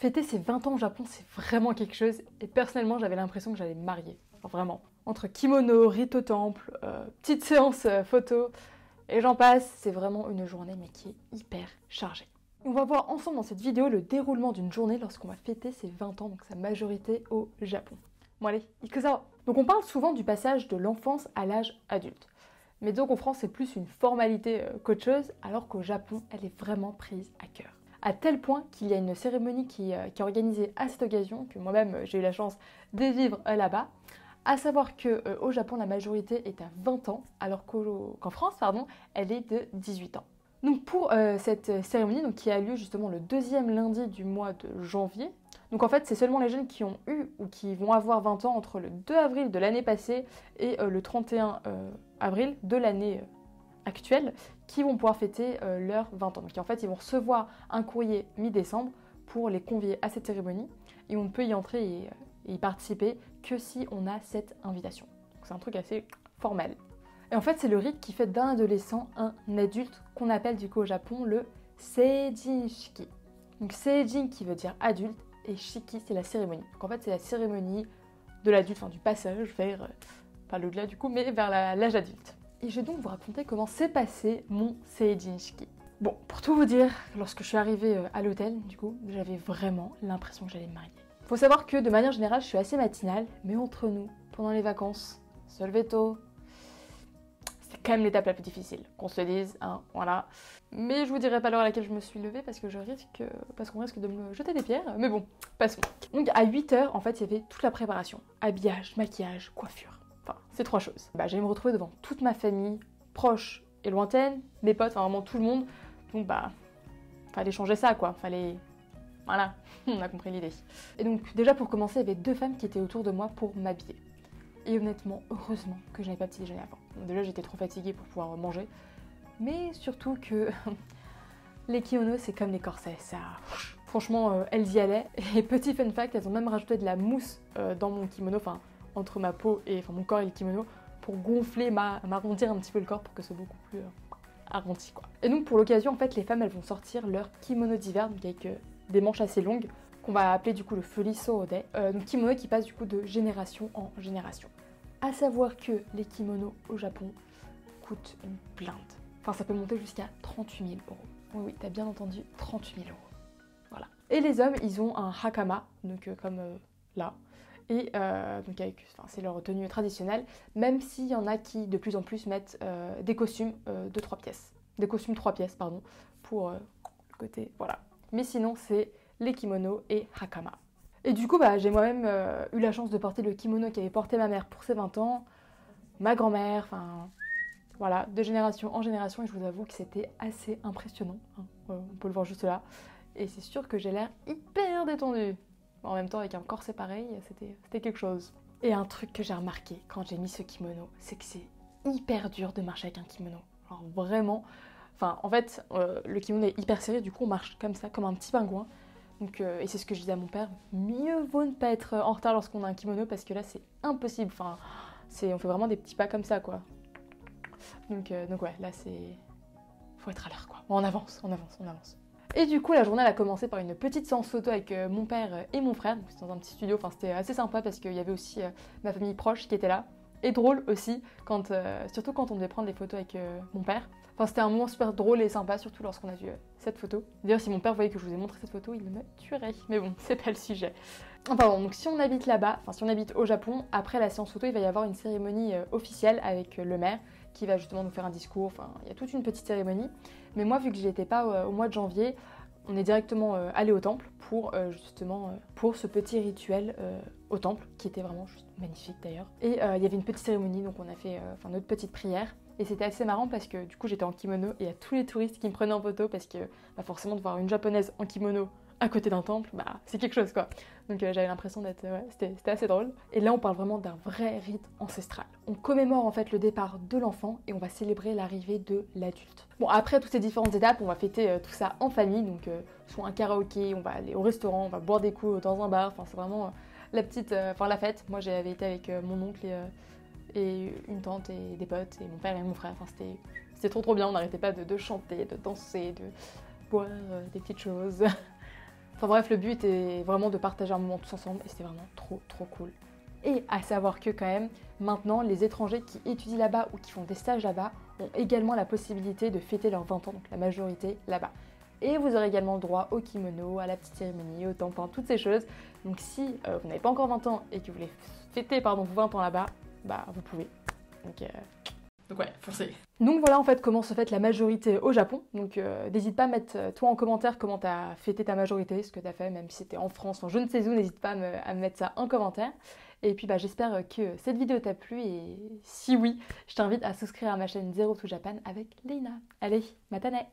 Fêter ses 20 ans au Japon, c'est vraiment quelque chose. Et personnellement, j'avais l'impression que j'allais me marier. Enfin, vraiment. Entre kimono, rite au temple, petite séance photo, et j'en passe, c'est vraiment une journée mais qui est hyper chargée. Et on va voir ensemble dans cette vidéo le déroulement d'une journée lorsqu'on va fêter ses 20 ans, donc sa majorité au Japon. Bon allez, ikuzo! Donc on parle souvent du passage de l'enfance à l'âge adulte. Mais donc en France c'est plus une formalité qu'autre chose, alors qu'au Japon elle est vraiment prise à cœur. À tel point qu'il y a une cérémonie qui est organisée à cette occasion, que moi-même j'ai eu la chance de vivre là-bas. À savoir qu'au Japon la majorité est à 20 ans, alors qu'en France elle est de 18 ans. Donc pour cette cérémonie qui a lieu justement le deuxième lundi du mois de janvier, donc en fait c'est seulement les jeunes qui ont eu ou qui vont avoir 20 ans entre le 2 avril de l'année passée et le 31 avril de l'année actuelle qui vont pouvoir fêter leurs 20 ans. Donc en fait ils vont recevoir un courrier mi-décembre pour les convier à cette cérémonie et on ne peut y entrer et y participer que si on a cette invitation. Donc c'est un truc assez formel. Et en fait, c'est le rite qui fait d'un adolescent un adulte qu'on appelle du coup au Japon le Seijin-shiki. Donc Seijin qui veut dire adulte et Shiki c'est la cérémonie. Donc en fait, c'est la cérémonie de l'adulte, enfin du passage vers, pas l'au-delà du coup, mais vers l'âge adulte. Et je vais donc vous raconter comment s'est passé mon Seijin-shiki. Bon, pour tout vous dire, lorsque je suis arrivée à l'hôtel, du coup, j'avais vraiment l'impression que j'allais me marier. Faut savoir que de manière générale, je suis assez matinale, mais entre nous, pendant les vacances, se lever tôt, c'est quand même l'étape la plus difficile, qu'on se le dise, hein, voilà. Mais je vous dirai pas l'heure à laquelle je me suis levée parce qu'on risque de me jeter des pierres, mais bon, passons. Donc à 8h, en fait, il y avait toute la préparation. Habillage, maquillage, coiffure. Enfin, ces trois choses. J'allais me retrouver devant toute ma famille, proche et lointaine, mes potes, enfin vraiment tout le monde. Donc fallait changer ça quoi, fallait... Voilà, on a compris l'idée. Et donc déjà pour commencer, il y avait deux femmes qui étaient autour de moi pour m'habiller. Et honnêtement, heureusement que je n'avais pas petit déjeuner avant. Déjà j'étais trop fatiguée pour pouvoir manger. Mais surtout que les kimonos c'est comme les corsets, ça... Franchement, elles y allaient. Et petit fun fact, elles ont même rajouté de la mousse dans mon kimono, enfin entre ma peau et mon corps et le kimono, pour gonfler, m'arrondir un petit peu le corps pour que ce soit beaucoup plus arrondi quoi. Et donc pour l'occasion, en fait, les femmes elles vont sortir leur kimono d'hiver, donc avec des manches assez longues, qu'on va appeler du coup le Furiso Ode, donc kimono qui passe du coup de génération en génération. À savoir que les kimonos au Japon coûtent une blinde. Enfin ça peut monter jusqu'à 38 000 euros. Oui, t'as bien entendu, 38 000 euros. Voilà. Et les hommes, ils ont un hakama, donc comme là. Et donc c'est leur tenue traditionnelle, même s'il y en a qui de plus en plus mettent des costumes de 3 pièces. Des costumes 3 pièces, pardon, pour le côté, voilà. Mais sinon, c'est les kimonos et hakama. Et du coup, j'ai moi-même eu la chance de porter le kimono qu'avait porté ma mère pour ses 20 ans, ma grand-mère, enfin voilà, de génération en génération, et je vous avoue que c'était assez impressionnant, hein. On peut le voir juste là. Et c'est sûr que j'ai l'air hyper détendue. En même temps, avec un corset pareil, c'était quelque chose. Et un truc que j'ai remarqué quand j'ai mis ce kimono, c'est que c'est hyper dur de marcher avec un kimono. Alors vraiment... Enfin, en fait, le kimono est hyper serré, du coup on marche comme ça, comme un petit pingouin. Donc, et c'est ce que je disais à mon père, mieux vaut ne pas être en retard lorsqu'on a un kimono parce que là c'est impossible. Enfin, on fait vraiment des petits pas comme ça quoi. Donc ouais, là c'est... Faut être à l'heure quoi. On avance, on avance, on avance. Et du coup la journée elle a commencé par une petite séance photo avec mon père et mon frère. C'était dans un petit studio, enfin c'était assez sympa parce qu'il y avait aussi ma famille proche qui était là. Et drôle aussi, surtout quand on devait prendre des photos avec mon père. Enfin, c'était un moment super drôle et sympa, surtout lorsqu'on a vu cette photo. D'ailleurs, si mon père voyait que je vous ai montré cette photo, il me tuerait. Mais bon, c'est pas le sujet. Enfin bon, donc si on habite là-bas, enfin si on habite au Japon, après la séance photo, il va y avoir une cérémonie officielle avec le maire qui va justement nous faire un discours. Enfin, il y a toute une petite cérémonie. Mais moi, vu que j'y étais pas au mois de janvier, on est directement allé au temple pour justement pour ce petit rituel au temple qui était vraiment juste magnifique d'ailleurs. Et il y avait une petite cérémonie, donc on a fait notre petite prière. Et c'était assez marrant parce que du coup j'étais en kimono et il y a tous les touristes qui me prenaient en photo parce que forcément de voir une japonaise en kimono à côté d'un temple, c'est quelque chose quoi. Donc j'avais l'impression d'être... ouais, c'était assez drôle. Et là on parle vraiment d'un vrai rite ancestral. On commémore en fait le départ de l'enfant et on va célébrer l'arrivée de l'adulte. Bon après toutes ces différentes étapes, on va fêter tout ça en famille, donc soit un karaoké, on va aller au restaurant, on va boire des coups dans un bar, enfin c'est vraiment la fête. Moi j'avais été avec mon oncle et une tante et des potes et mon père et mon frère, enfin c'était trop bien, on n'arrêtait pas de chanter, de danser, de boire des petites choses. Enfin bref, le but est vraiment de partager un moment tous ensemble et c'était vraiment trop cool. Et à savoir que quand même, maintenant, les étrangers qui étudient là-bas ou qui font des stages là-bas ont également la possibilité de fêter leurs 20 ans, donc la majorité là-bas. Et vous aurez également le droit au kimono, à la petite cérémonie, au tampon, toutes ces choses. Donc si vous n'avez pas encore 20 ans et que vous voulez fêter vos 20 ans là-bas, bah vous pouvez. Donc ouais, foncez. Donc voilà en fait comment se fête la majorité au Japon. Donc n'hésite pas à mettre toi en commentaire comment t'as fêté ta majorité, ce que t'as fait, même si c'était en France, en je ne sais où, n'hésite pas à me mettre ça en commentaire. Et puis j'espère que cette vidéo t'a plu et si oui, je t'invite à souscrire à ma chaîne Zero to Japan avec Leina. Allez, matane!